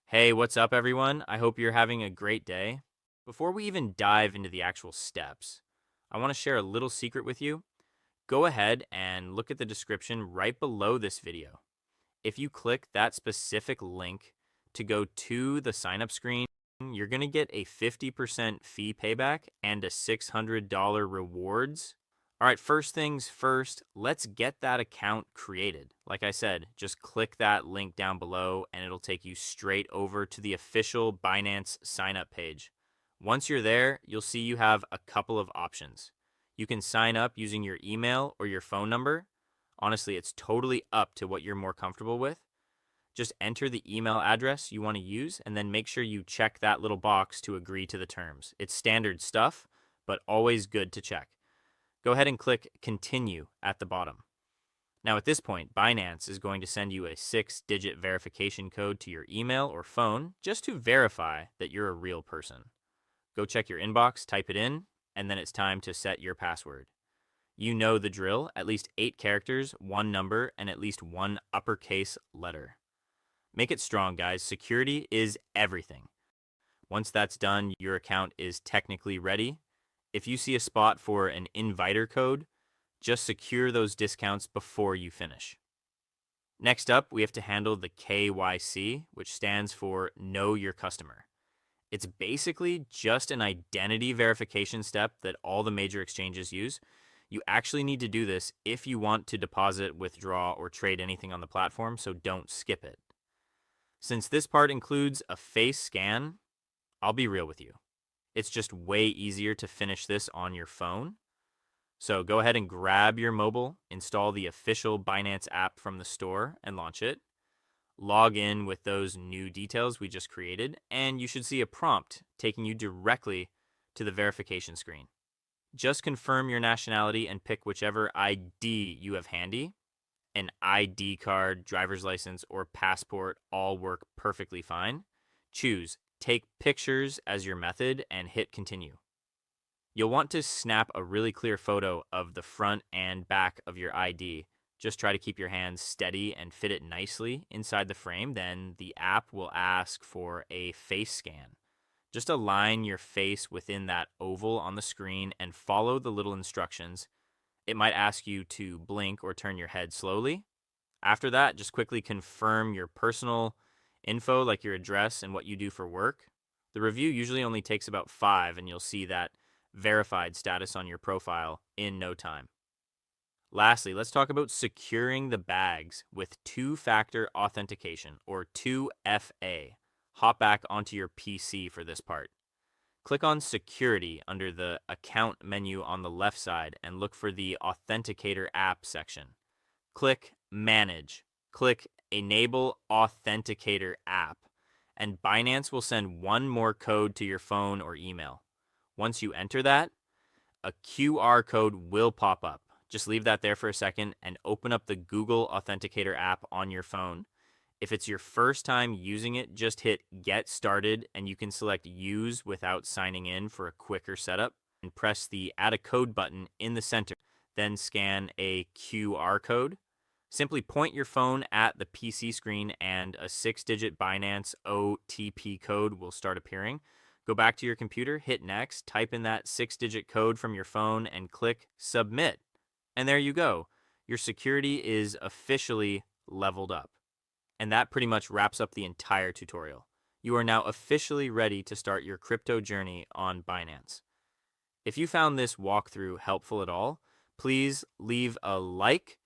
Hey, what's up, everyone? I hope you're having a great day. Before we even dive into the actual steps, I want to share a little secret with you. Go ahead and look at the description right below this video. If you click that specific link to go to the sign up screen, you're going to get a 50% fee payback and a $600 rewards. All right, first things first, let's get that account created. Like I said, just click that link down below and it'll take you straight over to the official Binance sign up page. Once you're there, you'll see you have a couple of options. You can sign up using your email or your phone number. Honestly, it's totally up to what you're more comfortable with. Just enter the email address you want to use and then make sure you check that little box to agree to the terms. It's standard stuff, but always good to check. Go ahead and click Continue at the bottom. Now at this point, Binance is going to send you a 6-digit verification code to your email or phone just to verify that you're a real person. Go check your inbox, type it in, and then it's time to set your password. You know the drill, at least 8 characters, 1 number, and at least 1 uppercase letter. Make it strong, guys. Security is everything. Once that's done, your account is technically ready. If you see a spot for an inviter code, just secure those discounts before you finish. Next up, we have to handle the KYC, which stands for Know Your Customer. It's basically just an identity verification step that all the major exchanges use. You actually need to do this if you want to deposit, withdraw, or trade anything on the platform, so don't skip it. Since this part includes a face scan, I'll be real with you. It's just way easier to finish this on your phone. So go ahead and grab your mobile, install the official Binance app from the store, and launch it. Log in with those new details we just created, and you should see a prompt taking you directly to the verification screen. Just confirm your nationality and pick whichever ID you have handy. An ID card, driver's license, or passport all work perfectly fine. Choose Take Pictures as your method and hit Continue. You'll want to snap a really clear photo of the front and back of your ID. Just try to keep your hands steady and fit it nicely inside the frame. Then the app will ask for a face scan. Just align your face within that oval on the screen and follow the little instructions. It might ask you to blink or turn your head slowly. After that, just quickly confirm your personal info like your address and what you do for work. The review usually only takes about 5 and you'll see that verified status on your profile in no time. Lastly, let's talk about securing the bags with two-factor authentication, or 2FA. Hop back onto your PC for this part. Click on Security under the Account menu on the left side and look for the Authenticator app section. Click Manage. Click Enable Authenticator app, and Binance will send one more code to your phone or email. Once you enter that, a QR code will pop up. Just leave that there for a second and open up the Google Authenticator app on your phone. If it's your first time using it, just hit Get Started and you can select Use without signing in for a quicker setup and press the Add a Code button in the center. Then scan a QR code. Simply point your phone at the PC screen and a 6-digit Binance OTP code will start appearing. Go back to your computer, hit Next, type in that 6-digit code from your phone and click Submit. And there you go. Your security is officially leveled up. And that pretty much wraps up the entire tutorial. You are now officially ready to start your crypto journey on Binance. If you found this walkthrough helpful at all, please leave a like